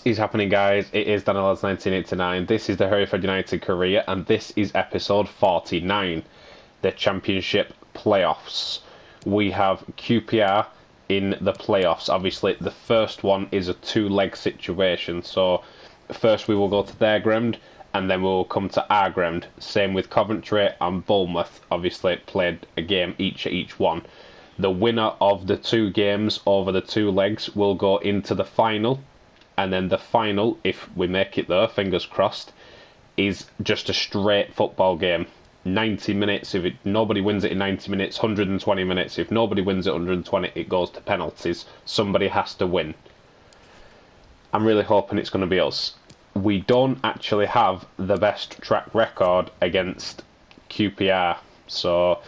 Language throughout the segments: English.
is happening, guys? It is Daniel's 1989. This is the Hereford United career, and this is episode 49, the Championship playoffs. We have QPR in the playoffs. Obviously, the first one is a two-leg situation, so first we will go to their ground, and then we will come to our ground. Same with Coventry and Bournemouth. Obviously, played a game each at each one. The winner of the two games over the two legs will go into the final. And then the final, if we make it there, fingers crossed, is just a straight football game. 90 minutes. If nobody wins it in 90 minutes, 120 minutes. If nobody wins it 120, it goes to penalties. Somebody has to win. I'm really hoping it's going to be us. We don't actually have the best track record against QPR. So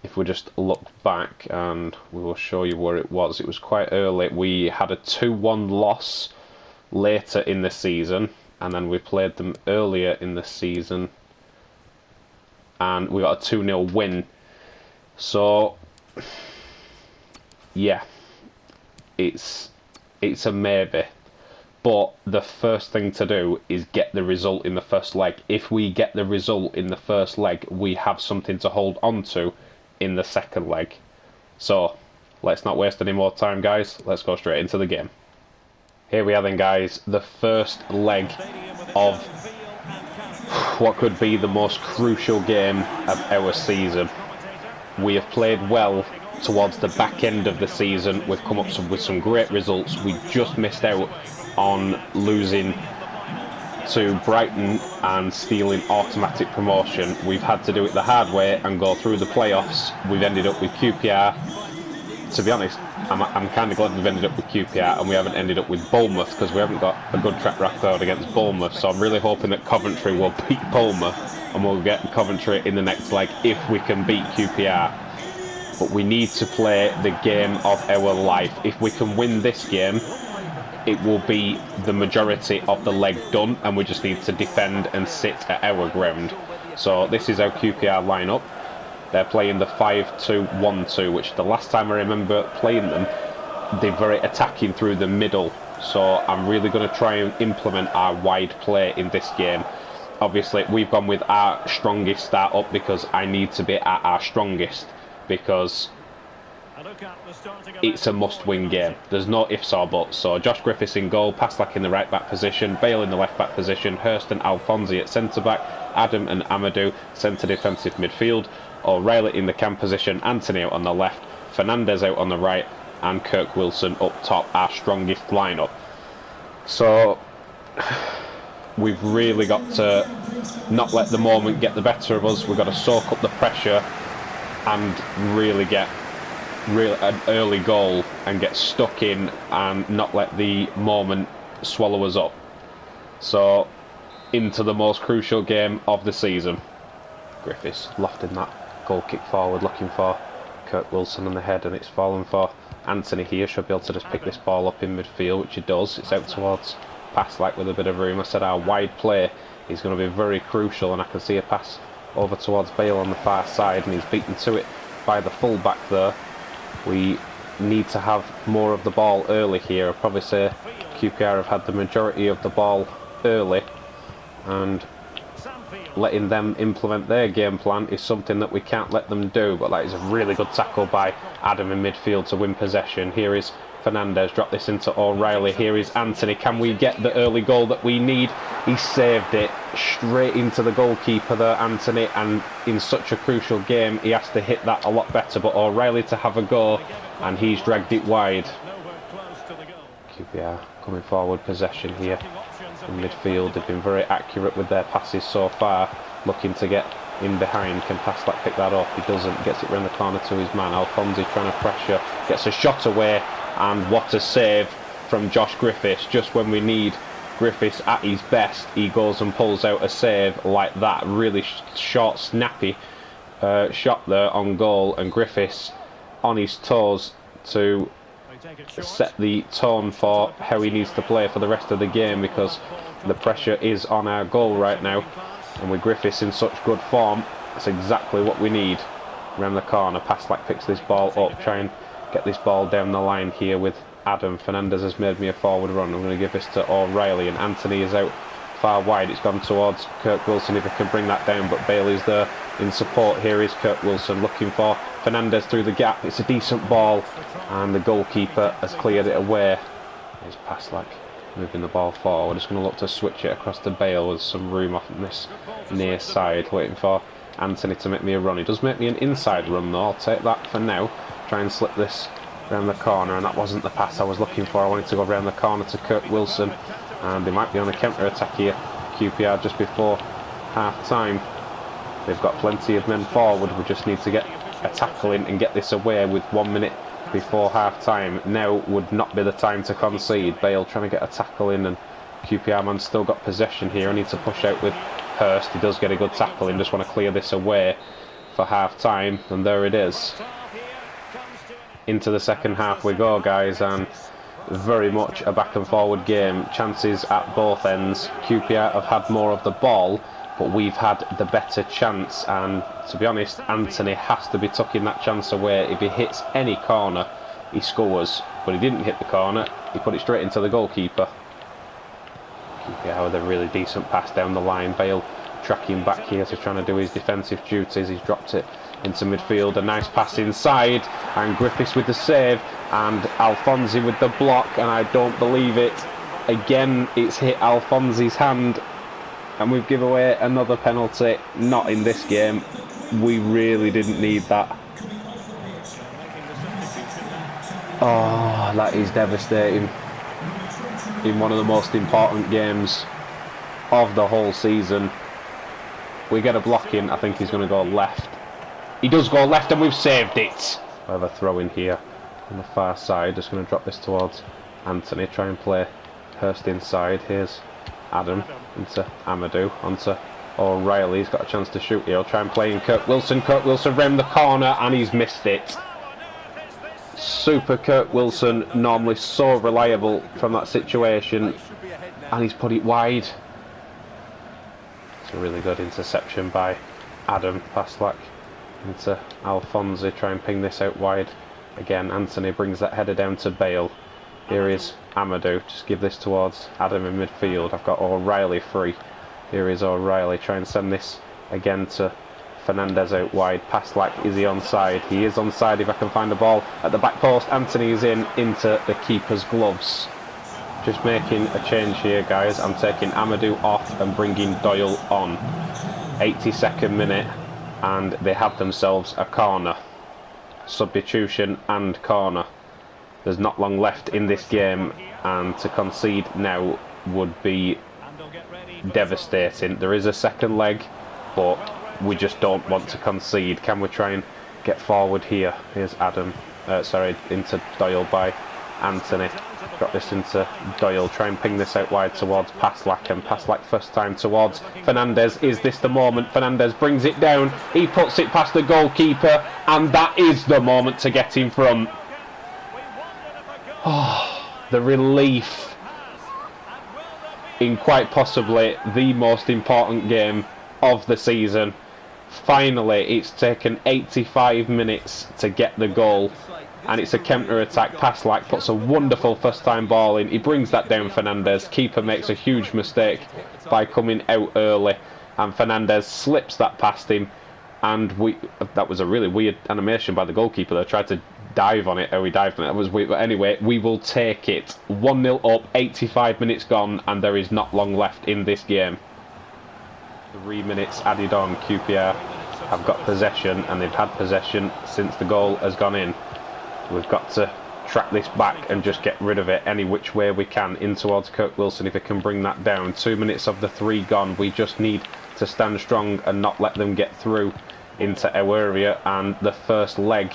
if we just look back and we will show you where it was. It was quite early. We had a 2-1 loss later in the season, and then we played them earlier in the season and we got a 2-0 win. So yeah, it's a maybe, but the first thing to do is get the result in the first leg. If we get the result in the first leg, we have something to hold on to in the second leg. So let's not waste any more time, guys. Let's go straight into the game. Here we are then, guys, the first leg of what could be the most crucial game of our season. We have played well towards the back end of the season. We've come up with some great results. We just missed out on losing to Brighton and stealing automatic promotion. We've had to do it the hard way and go through the playoffs. We've ended up with QPR. To be honest, I'm kind of glad we've ended up with QPR and we haven't ended up with Bournemouth, because we haven't got a good track record against Bournemouth. So I'm really hoping that Coventry will beat Bournemouth and we'll get Coventry in the next leg if we can beat QPR. But we need to play the game of our life. If we can win this game, it will be the majority of the leg done, and we just need to defend and sit at our ground. So this is our QPR lineup. They're playing the 5-2-1-2, which the last time I remember playing them, they're very attacking through the middle. So I'm really going to try and implement our wide play in this game. Obviously, we've gone with our strongest start up because I need to be at our strongest, because it's a must-win game. There's no ifs or buts. So Josh Griffiths in goal, Paslak in the right-back position, Bale in the left-back position, Hurst and Alfonsi at centre-back, Adam and Amadou centre defensive midfield, O'Reilly in the cam position, Anthony out on the left, Fernandez out on the right, and Kirk Wilson up top, our strongest lineup. So we've really got to not let the moment get the better of us. We've got to soak up the pressure and really get an early goal and get stuck in and not let the moment swallow us up. So into the most crucial game of the season. Griffiths lofting that goal kick forward, looking for Kirk Wilson on the head, and it's fallen for Anthony here. Should be able to just pick this ball up in midfield, which he does. It's out towards Paslak with a bit of room. I said our wide play is going to be very crucial, and I can see a pass over towards Bale on the far side, and he's beaten to it by the full back there. We need to have more of the ball early here. I'd probably say QPR have had the majority of the ball early, and letting them implement their game plan is something that we can't let them do. But that is a really good tackle by Adam in midfield to win possession. Here is Fernandez, drop this into O'Reilly. Here is Anthony. Can we get the early goal that we need? He saved it straight into the goalkeeper there, Anthony, and in such a crucial game he has to hit that a lot better. But O'Reilly to have a go, and he's dragged it wide. QPR coming forward, possession here in midfield. They've been very accurate with their passes so far, looking to get in behind. Can Paslak pick that up? He doesn't. Gets it round the corner to his man. Alfonsi trying to pressure, gets a shot away, and what a save from Josh Griffiths. Just when we need Griffiths at his best, he goes and pulls out a save like that. Really short, snappy shot there on goal, and Griffiths on his toes to set the tone for how he needs to play for the rest of the game, because the pressure is on our goal right now, and with Griffiths in such good form, that's exactly what we need. Around the corner, Paslak picks this ball up, try and get this ball down the line here with Adam. Fernandez has made me a forward run. I'm going to give this to O'Reilly, and Anthony is out far wide. It's gone towards Kirk Wilson if he can bring that down, but Bailey's there in support. Here is Kirk Wilson looking for Fernandez through the gap. It's a decent ball, and the goalkeeper has cleared it away. He's Paslak moving the ball forward. Just going to look to switch it across to Bale with some room off on this near side, waiting for Anthony to make me a run. He does make me an inside run though. I'll take that for now. Try and slip this around the corner, and that wasn't the pass I was looking for. I wanted to go around the corner to Kirk Wilson, and they might be on a counter-attack here. QPR just before half-time. They've got plenty of men forward. We just need to get a tackle in and get this away with 1 minute before half-time. Now would not be the time to concede. Bale trying to get a tackle in, and QPR man still got possession here. I need to push out with Hurst. He does get a good tackle in. Just want to clear this away for half-time, and there it is. Into the second half we go, guys, and very much a back and forward game. Chances at both ends. QPR have had more of the ball, but we've had the better chance, and to be honest, Anthony has to be tucking that chance away. If he hits any corner, he scores, but he didn't hit the corner. He put it straight into the goalkeeper. QPR with a really decent pass down the line. Bale tracking back here to trying to do his defensive duties. He's dropped it into midfield. A nice pass inside, and Griffiths with the save, and Alfonsi with the block, and I don't believe it. Again, it's hit Alfonsi's hand, and we've given away another penalty. Not in this game. We really didn't need that. Oh, that is devastating. In one of the most important games of the whole season. We get a block in. I think he's going to go left. He does go left, and we've saved it. We have a throw in here on the far side. Just going to drop this towards Anthony. Try and play Hurst inside. Here's Adam into Amadou, onto O'Reilly. He's got a chance to shoot here. He'll try and play in Kirk Wilson. Kirk Wilson round the corner, and he's missed it. Super Kirk Wilson, normally so reliable from that situation, and he's put it wide. It's a really good interception by Adam Paslak into Alfonsi. Try and ping this out wide. Again, Anthony brings that header down to Bale. Here is Amadou. Just give this towards Adam in midfield. I've got O'Reilly free. Here is O'Reilly. Try and send this again to Fernandez out wide. Paslak, is he onside? He is onside if I can find the ball at the back post. Anthony is into the keeper's gloves. Just making a change here, guys. I'm taking Amadou off and bringing Doyle on. 82nd minute, and they have themselves a corner. Substitution and corner. There's not long left in this game, and to concede now would be devastating. There is a second leg, but we just don't want to concede. Can we try and get forward here? Here's Adam. Into Doyle by Anthony. Got this into Doyle. Try and ping this out wide towards Paslak, and Paslak first time towards Fernandez. Is this the moment? Fernandez brings it down. He puts it past the goalkeeper, and that is the moment to get in front. Oh, the relief in quite possibly the most important game of the season. Finally, it's taken 85 minutes to get the goal, and it's a counter-attack. Paslak puts a wonderful first-time ball in. He brings that down Fernandez. Keeper makes a huge mistake by coming out early, and Fernandez slips that past him, and that was a really weird animation by the goalkeeper. They tried to dive on it. He dived on it. That was weird. But anyway, we will take it. 1-0 up, 85 minutes gone, and there is not long left in this game. 3 minutes added on. QPR have got possession, and they've had possession since the goal has gone in. We've got to track this back and just get rid of it any which way we can in towards Kirk Wilson if he can bring that down. 2 minutes of the 3 gone. We just need to stand strong and not let them get through into our area, and the first leg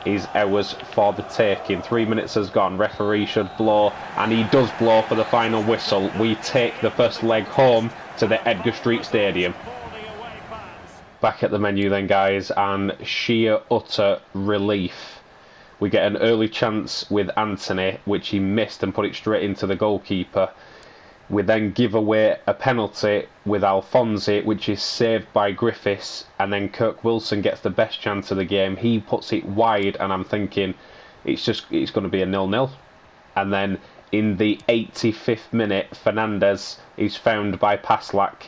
is ours for the taking. 3 minutes has gone. Referee should blow, and he does blow for the final whistle. We take the first leg home to the Edgar Street Stadium. Back at the menu then, guys, and sheer utter relief. We get an early chance with Anthony, which he missed and put it straight into the goalkeeper. We then give away a penalty with Alfonsi, which is saved by Griffiths, and then Kirk Wilson gets the best chance of the game. He puts it wide, and I'm thinking it's going to be a 0-0. and then in the 85th minute, Fernandez is found by Paslak,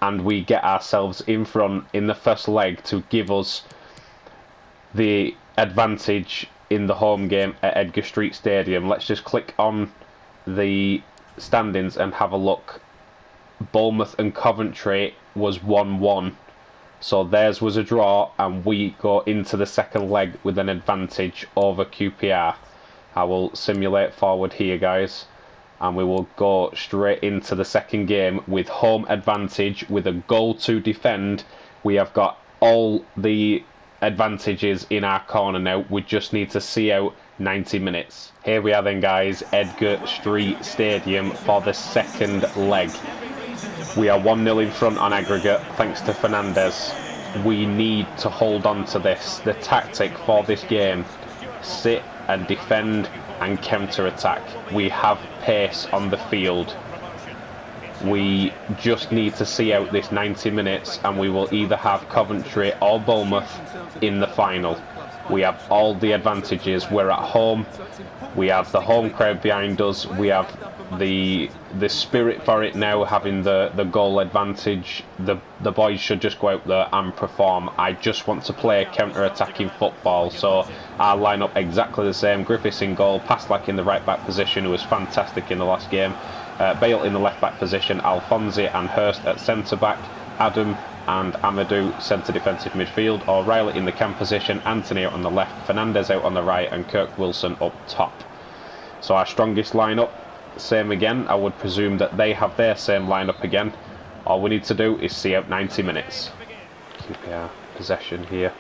and we get ourselves in front in the first leg to give us the advantage in the home game at Edgar Street Stadium. Let's just click on the standings and have a look. Bournemouth and Coventry was 1-1. So theirs was a draw, and we go into the second leg with an advantage over QPR. I will simulate forward here, guys, and we will go straight into the second game with home advantage with a goal to defend. We have got all the advantages in our corner now. We just need to see out 90 minutes. Here we are then, guys, Edgar Street Stadium for the second leg. We are 1-0 in front on aggregate thanks to Fernandez. We need to hold on to this. The tactic for this game: sit and defend and counter-attack. We have pace on the field. We just need to see out this 90 minutes, and we will either have Coventry or Bournemouth in the final. We have all the advantages. We're at home. We have the home crowd behind us. We have the spirit for it now, having the goal advantage. The boys should just go out there and perform. I just want to play counter-attacking football, so I'll line up exactly the same. Griffiths in goal, Paslak in the right back position, who was fantastic in the last game, Bale in the left back position, Alphonsi and Hurst at centre back, Adam and Amadou centre defensive midfield, O'Reilly in the cam position, Anthony out on the left, Fernandez out on the right, and Kirk Wilson up top. So our strongest lineup, same again. I would presume that they have their same lineup again. All we need to do is see out 90 minutes. QPR possession here,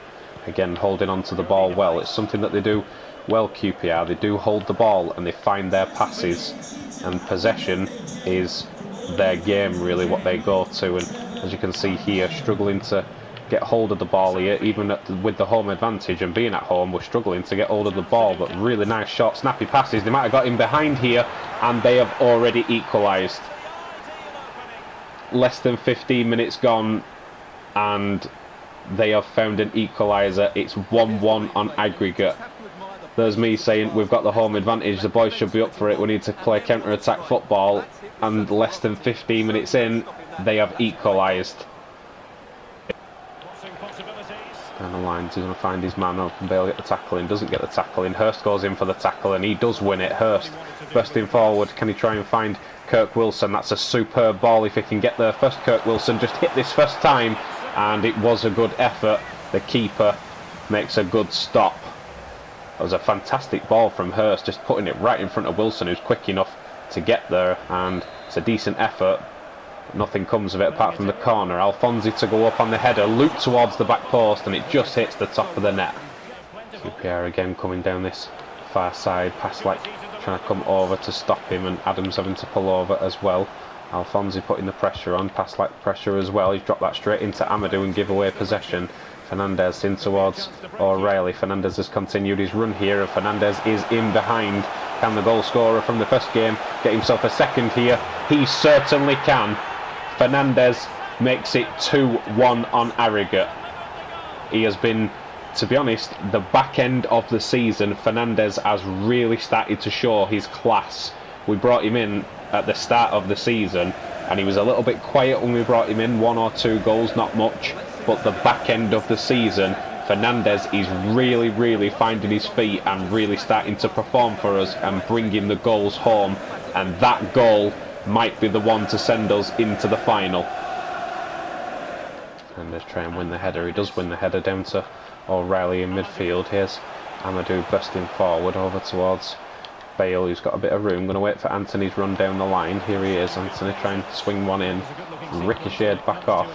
again holding on to the ball well. It's something that they do well, QPR. They do hold the ball and they find their passes, and possession is their game, really, what they go to. And as you can see here, struggling to get hold of the ball here, even with the home advantage and being at home, we're struggling to get hold of the ball. But really nice short, snappy passes. They might have got him behind here, and they have already equalised. Less than 15 minutes gone, and they have found an equaliser. It's 1-1 on aggregate. There's me saying we've got the home advantage, the boys should be up for it, we need to play counter-attack football, and less than 15 minutes in, they have equalised. Down the line, he's going to find his man up, and Bale get the tackle in, doesn't get the tackle in. Hurst goes in for the tackle, and he does win it. Hurst bursting forward, can he try and find Kirk Wilson? That's a superb ball if he can get there first. Kirk Wilson just hit this first time, and it was a good effort. The keeper makes a good stop. That was a fantastic ball from Hurst, just putting it right in front of Wilson, who's quick enough to get there, and it's a decent effort. Nothing comes of it apart from the corner. Alphonsi to go up on the header, loop towards the back post, and it just hits the top of the net. QPR again coming down this far side, Paslak trying to come over to stop him, and Adams having to pull over as well. Alphonsi putting the pressure on, Paslak pressure as well. He's dropped that straight into Amadou and give away possession. Fernandez in towards O'Reilly. Fernandez has continued his run here, and Fernandez is in behind. Can the goal scorer from the first game get himself a second here? He certainly can. Fernandez makes it 2-1 on aggregate. He has been, to be honest, the back end of the season, Fernandez has really started to show his class. We brought him in at the start of the season, and he was a little bit quiet when we brought him in, 1 or 2 goals, not much. But the back end of the season, Fernandez is really finding his feet and really starting to perform for us and bringing the goals home, and that goal might be the one to send us into the final. And let's try and win the header. He does win the header down to O'Reilly in midfield. Here's Amadou bursting forward over towards Bale, who's got a bit of room. Going to wait for Anthony's run down the line. Here he is. Anthony trying to swing one in, ricocheted back off,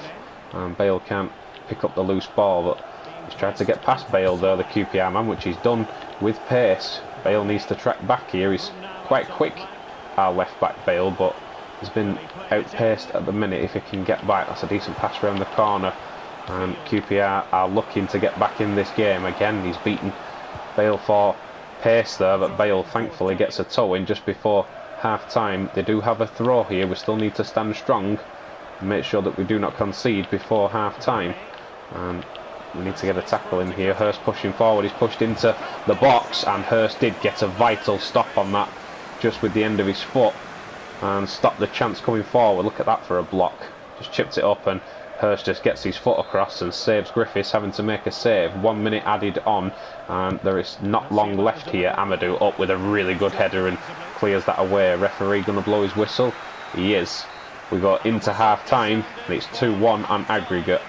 and Bale can't pick up the loose ball, but he's tried to get past Bale there, the QPR man, which he's done with pace. Bale needs to track back here. He's quite quick, our left back Bale, but he's been outpaced at the minute. If he can get back, that's a decent pass around the corner, and QPR are looking to get back in this game again. He's beaten Bale for pace there, but Bale thankfully gets a toe in just before half time. They do have a throw here. We still need to stand strong and make sure that we do not concede before half time, and we need to get a tackle in here. Hurst pushing forward, he's pushed into the box, and Hurst did get a vital stop on that just with the end of his foot and stopped the chance coming forward. Look at that for a block. Just chipped it up, and Hurst just gets his foot across and saves Griffiths, having to make a save. 1 minute added on, and there is not long left here. Amadou up with a really good header and clears that away. Referee going to blow his whistle? He is. We go into half time, and it's 2-1 on aggregate.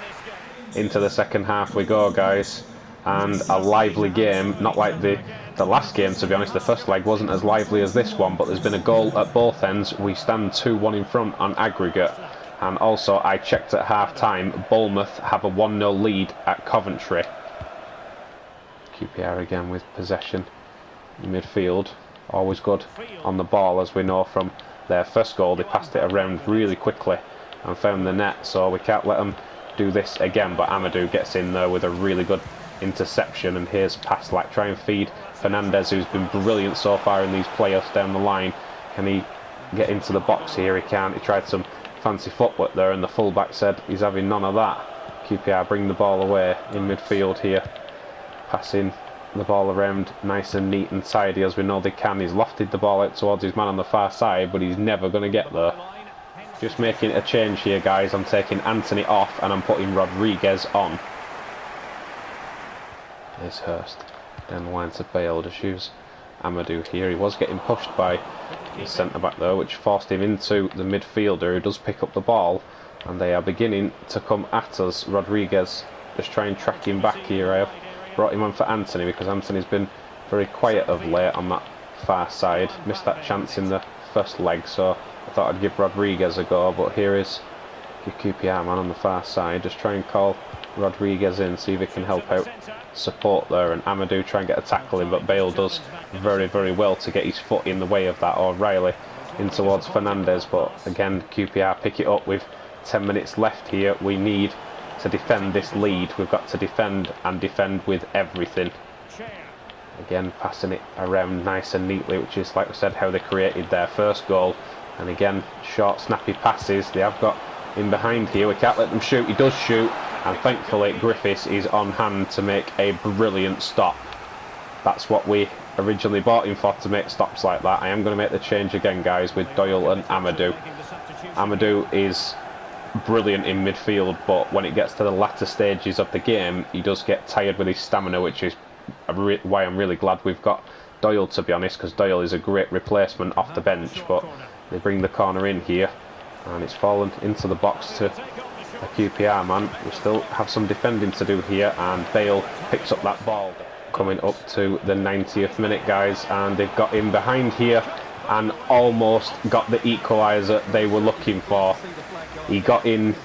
Into the second half we go, guys, and a lively game. Not like the last game, to be honest. The first leg wasn't as lively as this one, but there's been a goal at both ends. We stand 2-1 in front on aggregate. And also, I checked at half-time, Bournemouth have a 1-0 lead at Coventry. QPR again with possession in midfield. Always good on the ball, as we know from their first goal. They passed it around really quickly and found the net, so we can't let them do this again. But Amadou gets in there with a really good interception, and here's a pass, like, try and feed Fernandez, who's been brilliant so far in these playoffs down the line. Can he get into the box here? He can't. He tried some fancy footwork there, and the fullback said he's having none of that. QPR bring the ball away in midfield here, passing the ball around nice and neat and tidy, as we know they can. He's lofted the ball out towards his man on the far side, but he's never going to get there. Just making a change here, guys. I'm taking Anthony off and I'm putting Rodriguez on. Here's Hurst down the line to Bale. Just use Amadou here. He was getting pushed by the centre-back though, which forced him into the midfielder, who does pick up the ball, and they are beginning to come at us. Rodriguez just try and track him back here. I have brought him on for Anthony because Anthony's been very quiet of late on that far side. Missed that chance in the first leg, so I thought I'd give Rodriguez a go. But here is your QPR man on the far side. Just try and call Rodriguez in, see if he can help out support there, and Amadou try and get a tackle in, but Bale does very, very well to get his foot in the way of that. O'Reilly in towards Fernandez, but again QPR pick it up with 10 minutes left here. We need to defend this lead. We've got to defend, and defend with everything. Again passing it around nice and neatly, which is, like we said, how they created their first goal. And again, short snappy passes. They have got in behind here. We can't let them shoot. He does shoot, and thankfully Griffiths is on hand to make a brilliant stop. That's what we originally bought him for, to make stops like that. I am going to make the change again, guys, with Doyle and Amadou. Amadou is brilliant in midfield, but when it gets to the latter stages of the game, he does get tired with his stamina, which is why I'm really glad we've got Doyle, to be honest, because Doyle is a great replacement off the bench. But they bring the corner in here, and it's fallen into the box to a QPR man. We still have some defending to do here, and Bale picks up that ball. Coming up to the 90th minute, guys, and they've got in behind here and almost got the equaliser they were looking for. He got in,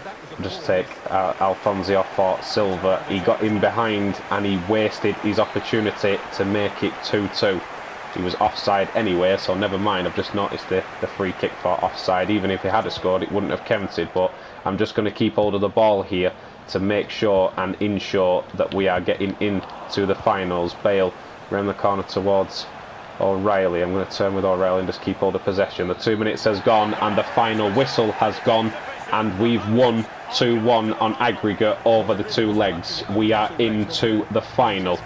just take Alphonse off for Silva. He got in behind and he wasted his opportunity to make it 2-2. He was offside anyway, so never mind. I've just noticed the free kick for offside. Even if he had scored, it wouldn't have counted, but I'm just going to keep hold of the ball here to make sure and ensure that we are getting into the finals. Bale around the corner towards O'Reilly. I'm going to turn with O'Reilly and just keep hold of possession. The 2 minutes has gone and the final whistle has gone, and we've won 2-1 on aggregate over the two legs. We are into the final.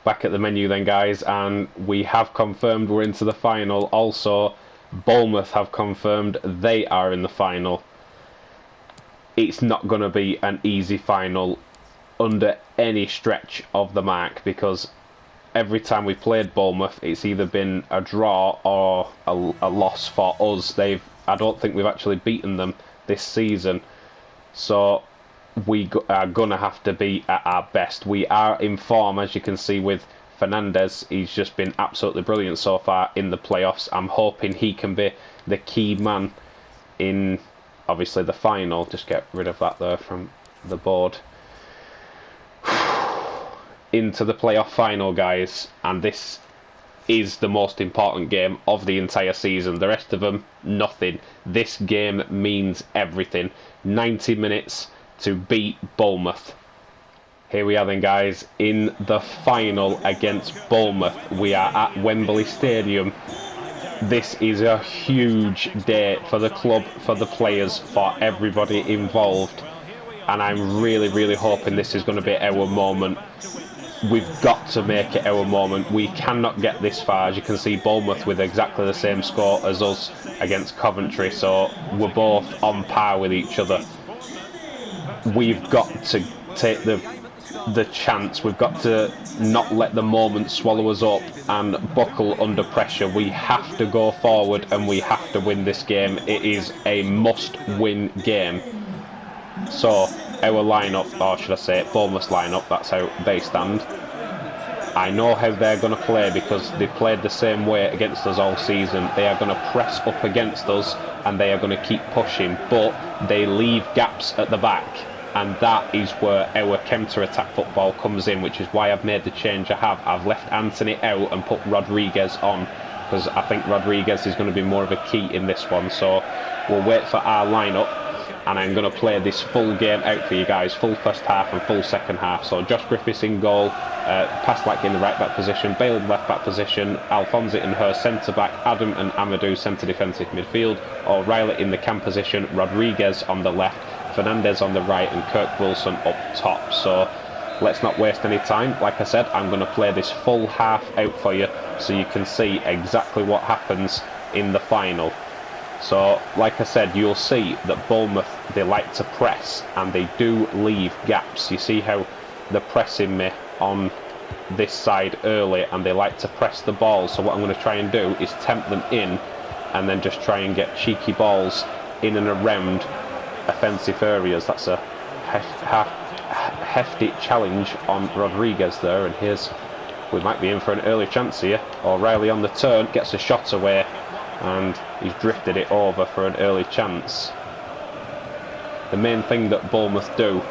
Back at the menu then, guys, and we have confirmed we're into the final. Also, Bournemouth have confirmed they are in the final. It's not going to be an easy final under any stretch of the mark, because every time we played Bournemouth, it's either been a draw or a loss for us. I don't think we've actually beaten them this season, so we are going to have to be at our best. We are in form, as you can see with Fernandez. He's just been absolutely brilliant so far in the playoffs. I'm hoping he can be the key man in, obviously, the final. Just get rid of that there from the board. Into the playoff final, guys, and this is the most important game of the entire season. The rest of them, nothing. This game means everything. 90 minutes to beat Bournemouth. Here we are then, guys, in the final against Bournemouth. We are at Wembley Stadium. This is a huge day for the club, for the players, for everybody involved, and I'm really, really hoping this is going to be our moment. we've got to make it our moment. We cannot get this far. As you can see, Bournemouth with exactly the same score as us against Coventry, so we're both on par with each other. We've got to take the chance. We've got to not let the moment swallow us up and buckle under pressure. We have to go forward and we have to win this game. It is a must-win game. So our lineup, or should I say Bournemouth's lineup, that's how they stand. I know how they're going to play because they played the same way against us all season. They are going to press up against us and they are going to keep pushing, but they leave gaps at the back, and that is where our counter-attack football comes in, which is why I've made the change I have. I've left Anthony out and put Rodriguez on, because I think Rodriguez is going to be more of a key in this one. So we'll wait for our lineup, and I'm going to play this full game out for you guys, full first half and full second half. So Josh Griffiths in goal, Passlack in the right back position, Bale in the left back position, Alphonse and Hurst centre back, Adam and Amadou centre defensive midfield, O'Reilly in the cam position, Rodriguez on the left, Fernandez on the right, and Kirk Wilson up top. So let's not waste any time. Like I said, I'm going to play this full half out for you so you can see exactly what happens in the final. So, like I said, you'll see that Bournemouth, they like to press and they do leave gaps. You see how they're pressing me on this side early and they like to press the ball. So what I'm going to try and do is tempt them in and then just try and get cheeky balls in and around offensive areas. That's a hefty challenge on Rodriguez there, and we might be in for an early chance here. O'Reilly on the turn, gets a shot away, and he's drifted it over for an early chance. The main thing that Bournemouth do,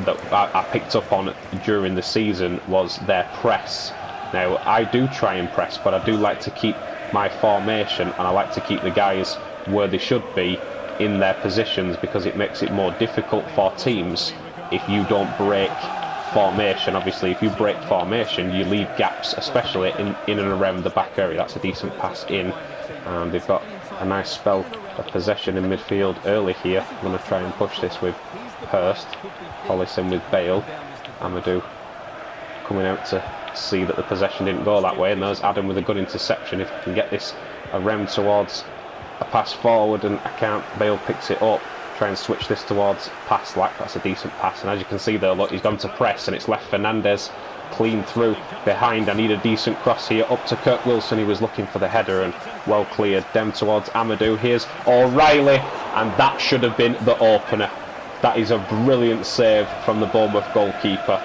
that I picked up on during the season, was their press. Now, I do try and press, but I do like to keep my formation, and I like to keep the guys where they should be in their positions, because it makes it more difficult for teams if you don't break formation. Obviously, if you break formation, you leave gaps, especially in and around the back area. That's a decent pass in, and they've got a nice spell of possession in midfield early here. I'm going to try and push this with Hurst, Polisson with Bale, Amadou coming out to see that the possession didn't go that way, and there's Adam with a good interception. If I can get this around towards a pass forward and I can't, Bale picks it up, try and switch this towards Passlack. That's a decent pass, and as you can see there, look, he's gone to press and it's left Fernandez clean through behind. I need a decent cross here up to Kirk Wilson. He was looking for the header and well cleared. Down towards Amadou. Here's O'Reilly, and that should have been the opener. That is a brilliant save from the Bournemouth goalkeeper.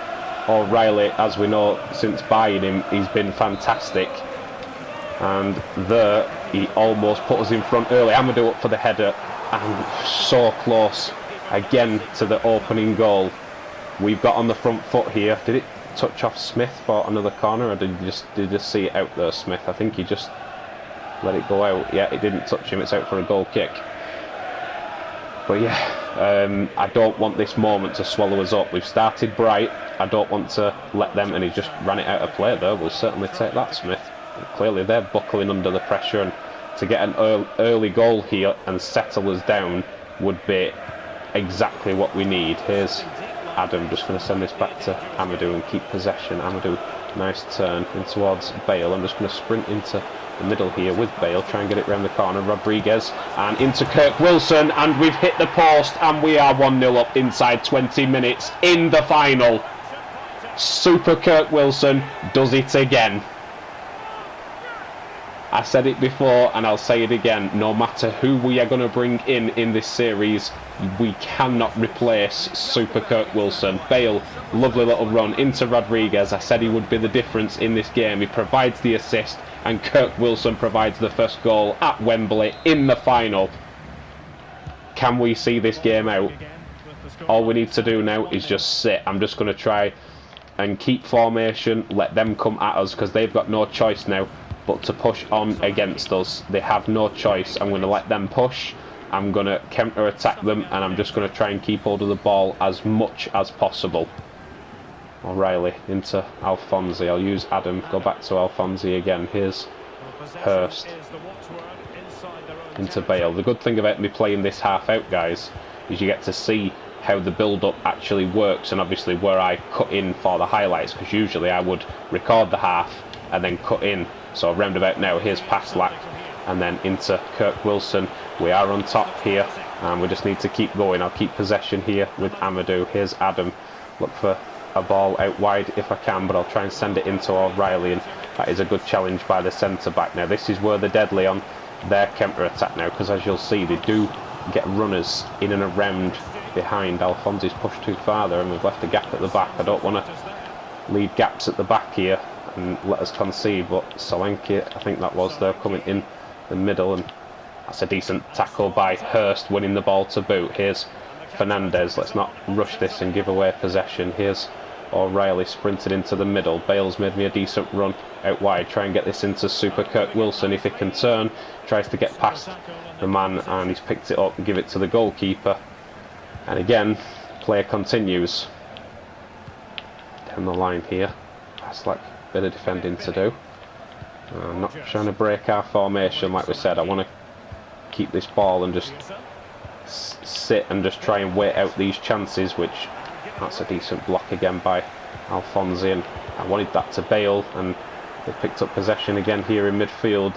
O'Reilly, as we know since buying him, he's been fantastic, and there he almost put us in front early. Amadou up for the header, and so close again to the opening goal. We've got on the front foot here. Did it touch off Smith for another corner, or did you just see it out there, Smith? I think he just let it go out. Yeah, it didn't touch him. It's out for a goal kick. But yeah, I don't want this moment to swallow us up. We've started bright. I don't want to let them, and he just ran it out of play there. We'll certainly take that, Smith. Clearly they're buckling under the pressure, and to get an early goal here and settle us down would be exactly what we need. Here's Adam, just going to send this back to Amadou and keep possession. Amadou, nice turn in towards Bale. I'm just going to sprint into the middle here with Bale, try and get it round the corner. Rodriguez, and into Kirk Wilson, and we've hit the post, and we are 1-0 up inside 20 minutes in the final. Super Kirk Wilson does it again. I said it before and I'll say it again, no matter who we are going to bring in this series, we cannot replace Super Kirk Wilson. Bale, lovely little run into Rodriguez. I said he would be the difference in this game. He provides the assist, and Kirk Wilson provides the first goal at Wembley in the final. Can we see this game out? All we need to do now is just sit. I'm just going to try and keep formation, let them come at us, because they've got no choice now but to push on against us. They have no choice. I'm going to let them push. I'm going to counter-attack them, and I'm just going to try and keep hold of the ball as much as possible. O'Reilly into Alphonse. I'll use Adam. Go back to Alphonse again. Here's Hurst into Bale. The good thing about me playing this half out, guys, is you get to see how the build-up actually works, and obviously where I cut in for the highlights, because usually I would record the half and then cut in. So roundabout now, here's Paslak and then into Kirk Wilson. We are on top here, and we just need to keep going. I'll keep possession here with Amadou. Here's Adam. Look for a ball out wide if I can, but I'll try and send it into O'Reilly, and that is a good challenge by the centre-back. Now this is where they're deadly on their counter-attack now, because as you'll see, they do get runners in and around behind. Alphonse's pushed too far there, and we've left a gap at the back. I don't want to leave gaps at the back here and let us concede, but Solanke, I think that was, they're coming in the middle, and that's a decent tackle by Hurst, winning the ball to boot. Here's Fernandez. Let's not rush this and give away possession. Here's O'Reilly sprinted into the middle. Bale's made me a decent run out wide. Try and get this into Super Kirk Wilson if he can turn. Tries to get past the man, and he's picked it up and give it to the goalkeeper. And again, play continues down the line here. That's like a bit of defending to do. I'm not trying to break our formation, like we said. I want to keep this ball and just sit and just try and wait out these chances, which that's a decent block again by Alphonse, and I wanted that to Bale, and they picked up possession again here in midfield.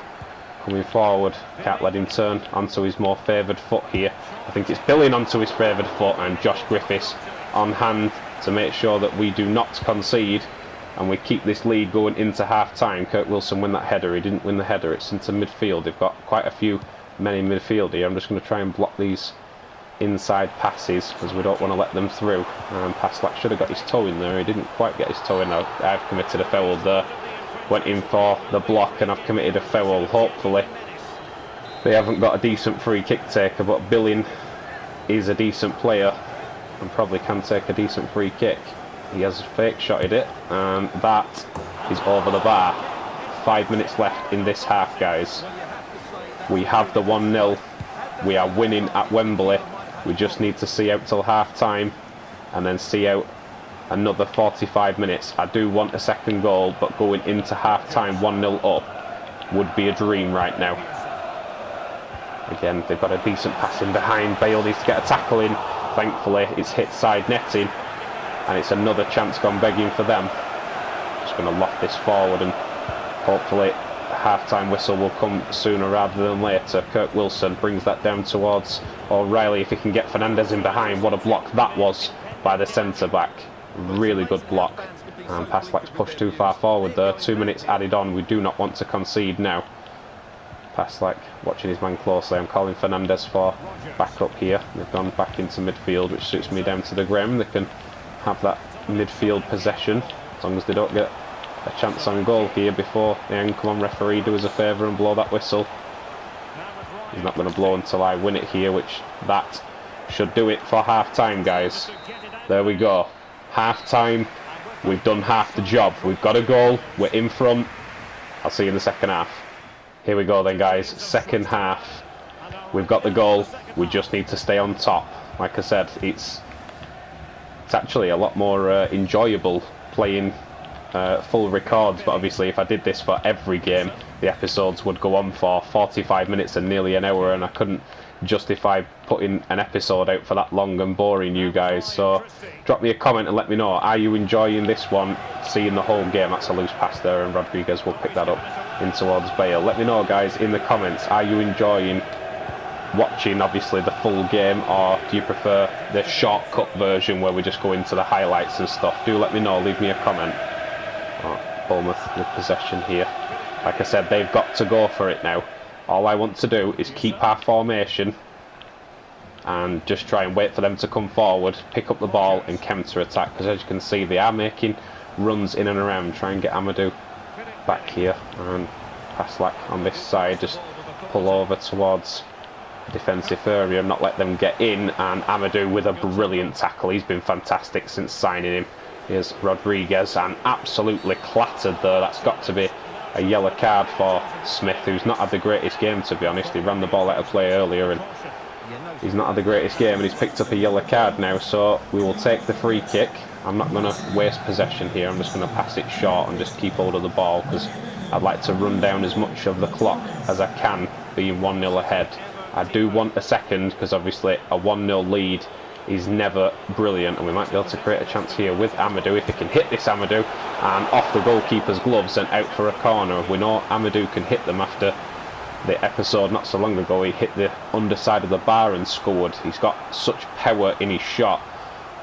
Coming forward, can't let him turn onto his more favoured foot here. I think it's billing onto his favoured foot, and Josh Griffiths on hand to make sure that we do not concede and we keep this lead going into half time. Kirk Wilson win that header. He didn't win the header, it's into midfield. They've got quite a few men in midfield here. I'm just going to try and block these inside passes because we don't want to let them through. Paslak should have got his toe in there. He didn't quite get his toe in. I've committed a foul there. Went in for the block and I've committed a foul. Hopefully they haven't got a decent free kick taker, but Billing is a decent player and probably can take a decent free kick. He has fake shotted it, and that is over the bar. 5 minutes left in this half, guys. We have the 1-0. We are winning at Wembley. We just need to see out till half time and then see out another 45 minutes. I do want a second goal, but going into half time 1-0 up would be a dream right now. Again, they've got a decent pass in behind. Bale needs to get a tackle in. Thankfully, it's hit side netting, and it's another chance gone begging for them. Just going to loft this forward, and hopefully the half-time whistle will come sooner rather than later. Kirk Wilson brings that down towards O'Reilly. If he can get Fernandez in behind, what a block that was by the centre-back. Really good block. And Paslak's pushed too far forward there. 2 minutes added on. We do not want to concede now. Paslak watching his man closely. I'm calling Fernandez for back up here. They've gone back into midfield, which suits me down to the ground. They can have that midfield possession as long as they don't get a chance on goal here before the end. Come on, referee, do us a favour and blow that whistle. He's not going to blow until I win it here, which that should do it for half time, guys. There we go. Half time. We've done half the job. We've got a goal. We're in front. I'll see you in the second half. Here we go then, guys. Second half. We've got the goal. We just need to stay on top. Like I said, it's actually a lot more enjoyable playing full records, but obviously if I did this for every game, the episodes would go on for 45 minutes and nearly an hour, and I couldn't justify putting an episode out for that long and boring you guys. So drop me a comment and let me know, are you enjoying this one, seeing the whole game? That's a loose pass there, and Rodriguez will pick that up in towards Bale. Let me know, guys, in the comments, are you enjoying watching obviously the full game, or do you prefer the shortcut version where we just go into the highlights and stuff? Do let me know, leave me a comment. Bournemouth with possession here. Like I said, they've got to go for it now. All I want to do is keep our formation and just try and wait for them to come forward, pick up the ball and counter-attack, because as you can see they are making runs in and around. Try and get Amadou back here, and Paslak on this side, just pull over towards defensive area and not let them get in. And Amadou with a brilliant tackle. He's been fantastic since signing him. Here's Rodriguez, and absolutely clattered there. That's got to be a yellow card for Smith, who's not had the greatest game, to be honest. He ran the ball out of play earlier and he's not had the greatest game, and he's picked up a yellow card now, so we will take the free kick. I'm not going to waste possession here. I'm just going to pass it short and just keep hold of the ball, because I'd like to run down as much of the clock as I can, being 1-0 ahead. I do want a second, because obviously a 1-0 lead is never brilliant, and we might be able to create a chance here with Amadou if he can hit this Amadou, and off the goalkeeper's gloves and out for a corner. We know Amadou can hit them after the episode not so long ago. He hit the underside of the bar and scored. He's got such power in his shot,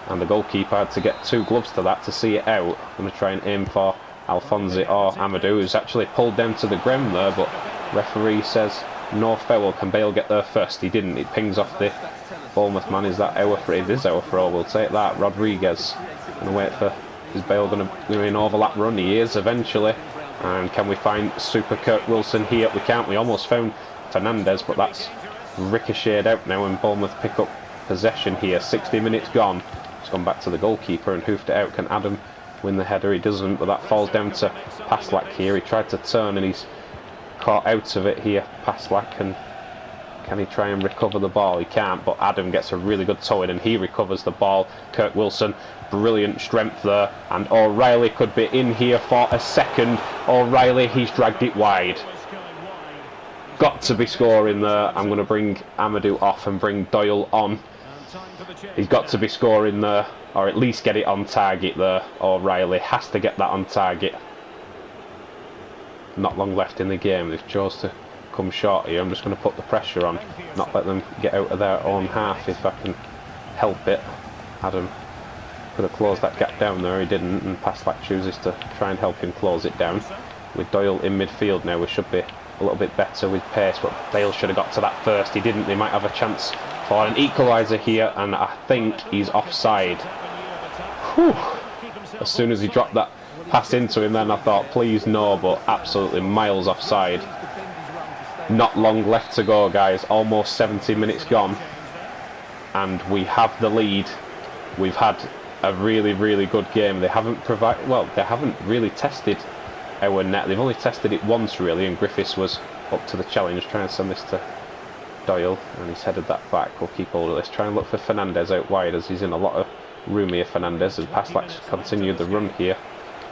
and the goalkeeper had to get 2 gloves to that to see it out. I'm going to try and aim for Alphonse or Amadou, who's actually pulled down to the ground there, but referee says no foul. Can Bale get there first? He didn't. It pings off the Bournemouth man. Is that our throw? It is our throw. We'll take that. Rodriguez. Going to wait for... Is Bale going to do an overlap run? He is eventually. And can we find Super Kurt Wilson here? We can't. We almost found Fernandez, but that's ricocheted out now, and Bournemouth pick up possession here. 60 minutes gone. It's gone back to the goalkeeper and hoofed it out. Can Adam win the header? He doesn't, but that falls down to Paslak here. He tried to turn and he's caught out of it here, Paslak, and can he try and recover the ball? He can't, but Adam gets a really good toe in and he recovers the ball. Kurt Wilson, brilliant strength there, and O'Reilly could be in here for a second. O'Reilly, he's dragged it wide. Got to be scoring there. I'm going to bring Amadou off and bring Doyle on. He's got to be scoring there, or at least get it on target there. O'Reilly has to get that on target. Not long left in the game. They've chose to come short here. I'm just going to put the pressure on, not let them get out of their own half if I can help it. Adam could have closed that gap down there. He didn't, and Paslak chooses to try and help him close it down. With Doyle in midfield now, we should be a little bit better with pace, but Bale should have got to that first. He didn't. They might have a chance for an equaliser here, and I think he's offside. Whew. As soon as he dropped that pass into him, then I thought, please no, but absolutely miles offside. Not long left to go, guys. Almost 70 minutes gone, and we have the lead. We've had a really, really good game. They haven't they haven't really tested our net. They've only tested it once, really, and Griffiths was up to the challenge. Trying to send this to Doyle, and he's headed that back. We'll keep hold of this. Try and look for Fernandez out wide, as he's in a lot of room here. Fernandez, as Paslak's continued the run here.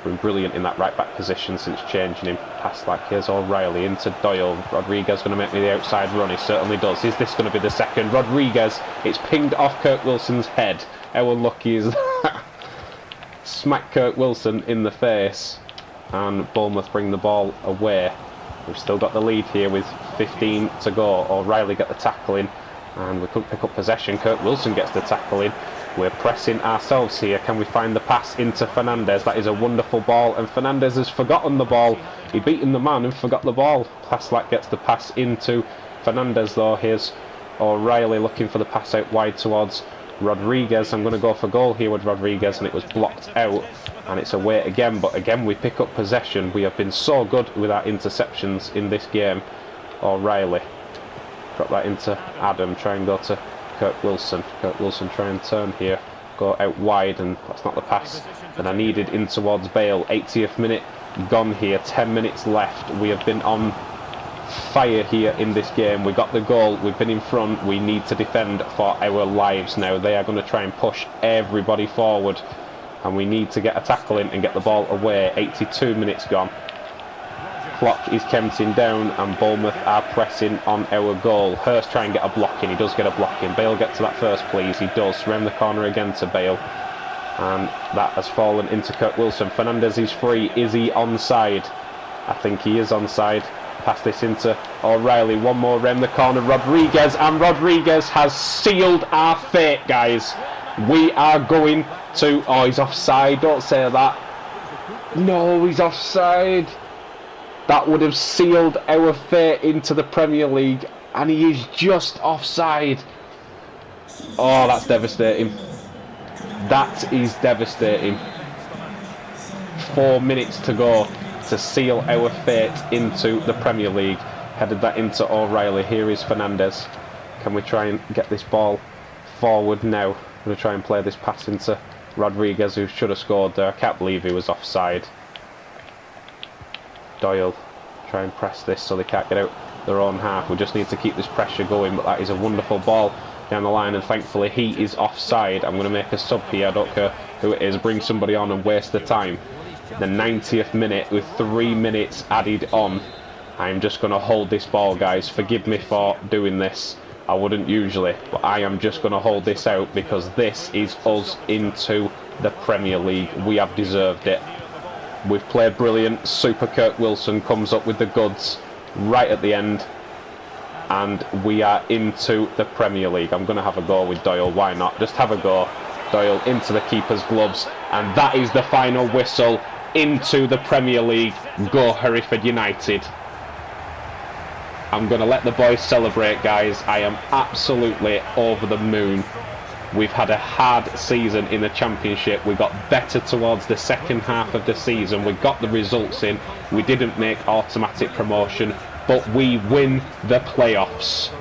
Been brilliant in that right back position since changing him. Paslak, here's O'Reilly into Doyle. Rodriguez going to make me the outside run. He certainly does. Is this going to be the second? Rodriguez, it's pinged off Kurt Wilson's head. How unlucky is that? Smack Kurt Wilson in the face, and Bournemouth bring the ball away. We've still got the lead here with 15 to go. O'Reilly get the tackle in, and we couldn't pick up possession. Kurt Wilson gets the tackle in. We're pressing ourselves here. Can we find the pass into Fernandez? That is a wonderful ball, and Fernandez has forgotten the ball. He beaten the man and forgot the ball. Paslak gets the pass into Fernandez though. Here's O'Reilly looking for the pass out wide towards Rodriguez. I'm going to go for goal here with Rodriguez, and it was blocked out, and it's away again, but again we pick up possession. We have been so good with our interceptions in this game. O'Reilly, drop that into Adam, try and go to Kurt Wilson. Kurt Wilson try and turn here, go out wide, and that's not the pass that I needed in towards Bale. 80th minute gone here, 10 minutes left. We have been on fire here in this game. We got the goal, we've been in front. We need to defend for our lives now. They are going to try and push everybody forward, and we need to get a tackle in and get the ball away. 82 minutes gone. Clock is counting down, and Bournemouth are pressing on our goal. Hurst try and get a block in. He does get a block in. Bale get to that first, please. He does. Round the corner again to Bale, and that has fallen into Kurt Wilson. Fernandez is free. Is he onside? I think he is onside. Pass this into O'Reilly. One more round the corner. Rodriguez, and Rodriguez has sealed our fate, guys. We are going to... Oh, he's offside. Don't say that. No, he's offside. That would have sealed our fate into the Premier League, and he is just offside. Oh, that's devastating. That is devastating. 4 minutes to go to seal our fate into the Premier League. Headed that into O'Reilly. Here is Fernandez. Can we try and get this ball forward now? I'm going to try and play this pass into Rodriguez, who should have scored there. I can't believe he was offside. Doyle, try and press this so they can't get out their own half. We just need to keep this pressure going, but that is a wonderful ball down the line, and thankfully he is offside. I'm going to make a sub here. I don't care who it is. Bring somebody on and waste the time. The 90th minute with 3 minutes added on. I'm just going to hold this ball, guys. Forgive me for doing this. I wouldn't usually, but I am just going to hold this out because this is us into the Premier League. We have deserved it. We've played brilliant. Super Kirk Wilson comes up with the goods right at the end, and we are into the Premier League. I'm going to have a go with Doyle. Why not? Just have a go. Doyle into the keeper's gloves, and that is the final whistle. Into the Premier League. Go Hereford United. I'm going to let the boys celebrate, guys. I am absolutely over the moon. We've had a hard season in the Championship. We got better towards the second half of the season. We got the results in. We didn't make automatic promotion, but we win the playoffs.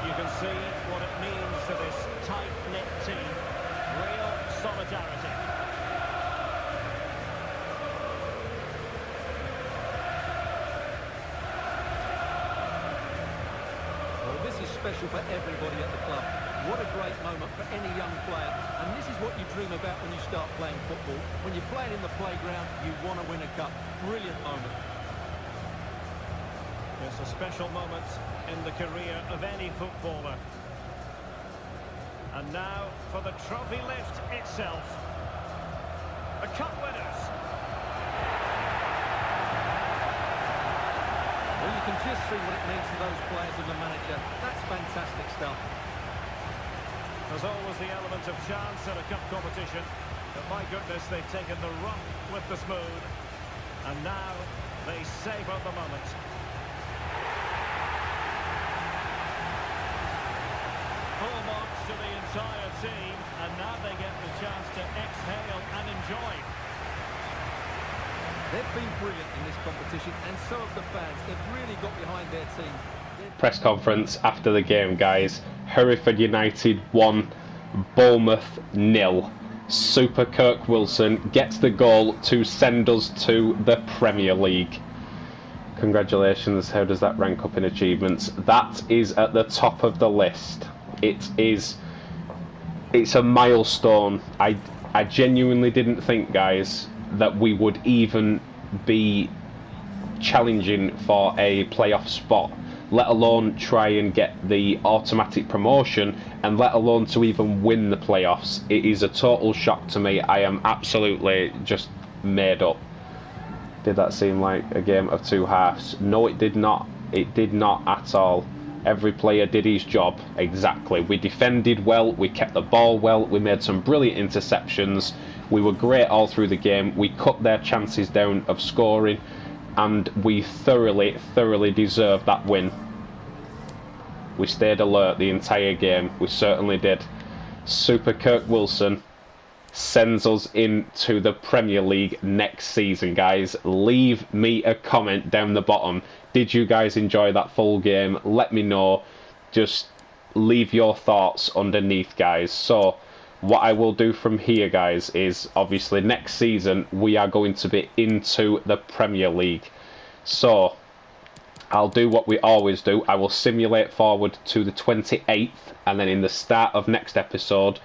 You can see what it means to this tight-knit team. Real solidarity. Well, this is special for everybody at the club. What a great moment for any young player. And this is what you dream about when you start playing football. When you're playing in the playground, you want to win a cup. Brilliant moment. It's a special moment in the career of any footballer. And now for the trophy lift itself. The cup winners. Well, you can just see what it means to those players and the manager. That's fantastic stuff. There's always the element of chance in a cup competition. But my goodness, they've taken the rough with the smooth. And now they savour the moment. Full marks to the entire team, and now they get the chance to exhale and enjoy. They've been brilliant in this competition, and so have the fans. They've really got behind their team. Press conference after the game, guys. Hereford United 1, Bournemouth 0. Super Kirk Wilson gets the goal to send us to the Premier League. Congratulations. How does that rank up in achievements? That is at the top of the list. It's a milestone. I genuinely didn't think, guys, that we would even be challenging for a playoff spot, let alone try and get the automatic promotion, and let alone to even win the playoffs. It is a total shock to me. I am absolutely just made up. Did that seem like a game of two halves? No, it did not. It did not at all. Every player did his job exactly. We defended well, we kept the ball well, we made some brilliant interceptions, we were great all through the game, we cut their chances down of scoring, and we thoroughly deserved that win. We stayed alert the entire game, we certainly did. Super Kirk Wilson sends us into the Premier League next season, guys. Leave me a comment down the bottom. Did you guys enjoy that full game? Let me know. Just leave your thoughts underneath, guys. So what I will do from here, guys, is obviously next season we are going to be into the Premier League. So I'll do what we always do. I will simulate forward to the 28th, and then in the start of next episode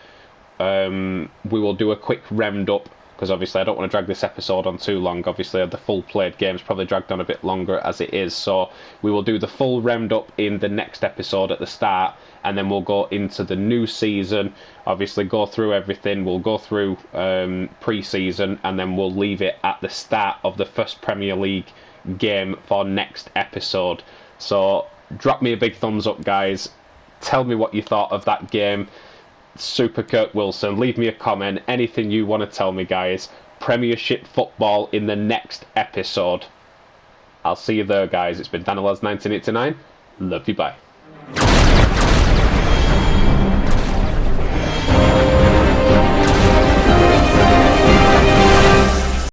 we will do a quick round up, because obviously I don't want to drag this episode on too long. Obviously the full played game's probably dragged on a bit longer as it is, so we will do the full round up in the next episode at the start, and then we'll go into the new season, obviously go through everything. We'll go through pre-season, and then we'll leave it at the start of the first Premier League game for next episode. So drop me a big thumbs up, guys. Tell me what you thought of that game. Super Kirk Wilson, leave me a comment, anything you want to tell me, guys. Premiership football in the next episode. I'll see you there, guys. It's been Danilaz1989. Love you, bye.